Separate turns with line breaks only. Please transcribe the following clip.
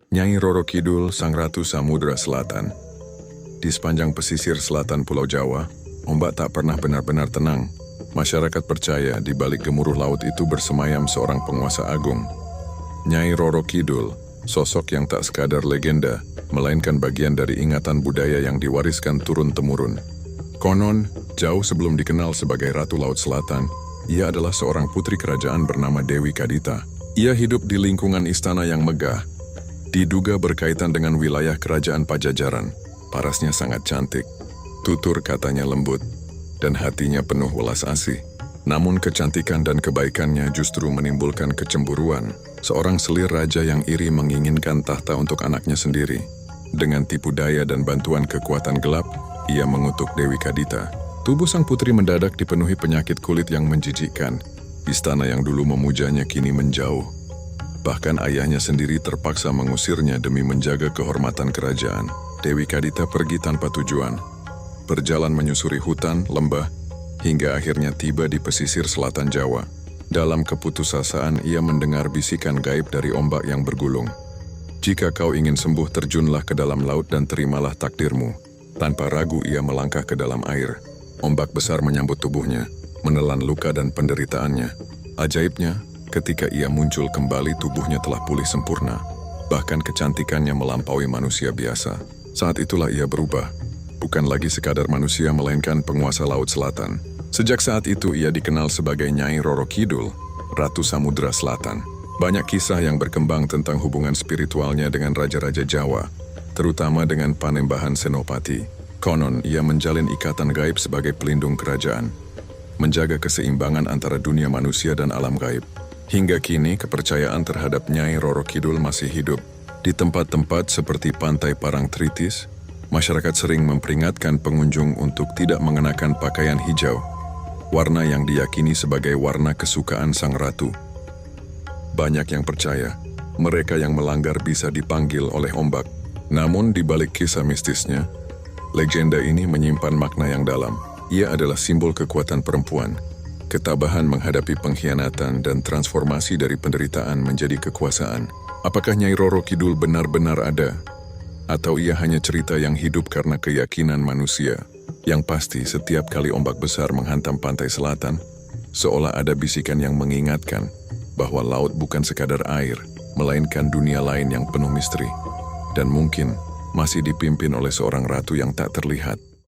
Nyai Roro Kidul, Sang Ratu Samudra Selatan. Di sepanjang pesisir selatan Pulau Jawa, ombak tak pernah benar-benar tenang. Masyarakat percaya di balik gemuruh laut itu bersemayam seorang penguasa agung. Nyai Roro Kidul, sosok yang tak sekadar legenda, melainkan bagian dari ingatan budaya yang diwariskan turun-temurun. Konon, jauh sebelum dikenal sebagai Ratu Laut Selatan, ia adalah seorang putri kerajaan bernama Dewi Kadita. Ia hidup di lingkungan istana yang megah, diduga berkaitan dengan wilayah kerajaan Pajajaran. Parasnya sangat cantik, tutur katanya lembut, dan hatinya penuh welas asih. Namun kecantikan dan kebaikannya justru menimbulkan kecemburuan. Seorang selir raja yang iri menginginkan tahta untuk anaknya sendiri. Dengan tipu daya dan bantuan kekuatan gelap, ia mengutuk Dewi Kadita. Tubuh sang putri mendadak dipenuhi penyakit kulit yang menjijikkan. Istana yang dulu memujanya kini menjauh. Bahkan ayahnya sendiri terpaksa mengusirnya demi menjaga kehormatan kerajaan. Dewi Kadita pergi tanpa tujuan. Berjalan menyusuri hutan, lembah, hingga akhirnya tiba di pesisir selatan Jawa. Dalam keputusasaan ia mendengar bisikan gaib dari ombak yang bergulung. Jika kau ingin sembuh, terjunlah ke dalam laut dan terimalah takdirmu. Tanpa ragu ia melangkah ke dalam air. Ombak besar menyambut tubuhnya, menelan luka dan penderitaannya. Ajaibnya, ketika ia muncul kembali tubuhnya telah pulih sempurna. Bahkan kecantikannya melampaui manusia biasa. Saat itulah ia berubah. Bukan lagi sekadar manusia melainkan penguasa Laut Selatan. Sejak saat itu ia dikenal sebagai Nyai Roro Kidul, Ratu Samudra Selatan. Banyak kisah yang berkembang tentang hubungan spiritualnya dengan raja-raja Jawa, terutama dengan Panembahan Senopati. Konon ia menjalin ikatan gaib sebagai pelindung kerajaan, menjaga keseimbangan antara dunia manusia dan alam gaib. Hingga kini kepercayaan terhadap Nyai Roro Kidul masih hidup. Di tempat-tempat seperti Pantai Parangtritis, masyarakat sering memperingatkan pengunjung untuk tidak mengenakan pakaian hijau, warna yang diyakini sebagai warna kesukaan sang ratu. Banyak yang percaya, mereka yang melanggar bisa dipanggil oleh ombak. Namun di balik kisah mistisnya, legenda ini menyimpan makna yang dalam. Ia adalah simbol kekuatan perempuan, ketabahan menghadapi pengkhianatan dan transformasi dari penderitaan menjadi kekuasaan. Apakah Nyai Roro Kidul benar-benar ada? Atau ia hanya cerita yang hidup karena keyakinan manusia? Yang pasti, setiap kali ombak besar menghantam pantai selatan, seolah ada bisikan yang mengingatkan bahwa laut bukan sekadar air, melainkan dunia lain yang penuh misteri. Dan mungkin masih dipimpin oleh seorang ratu yang tak terlihat.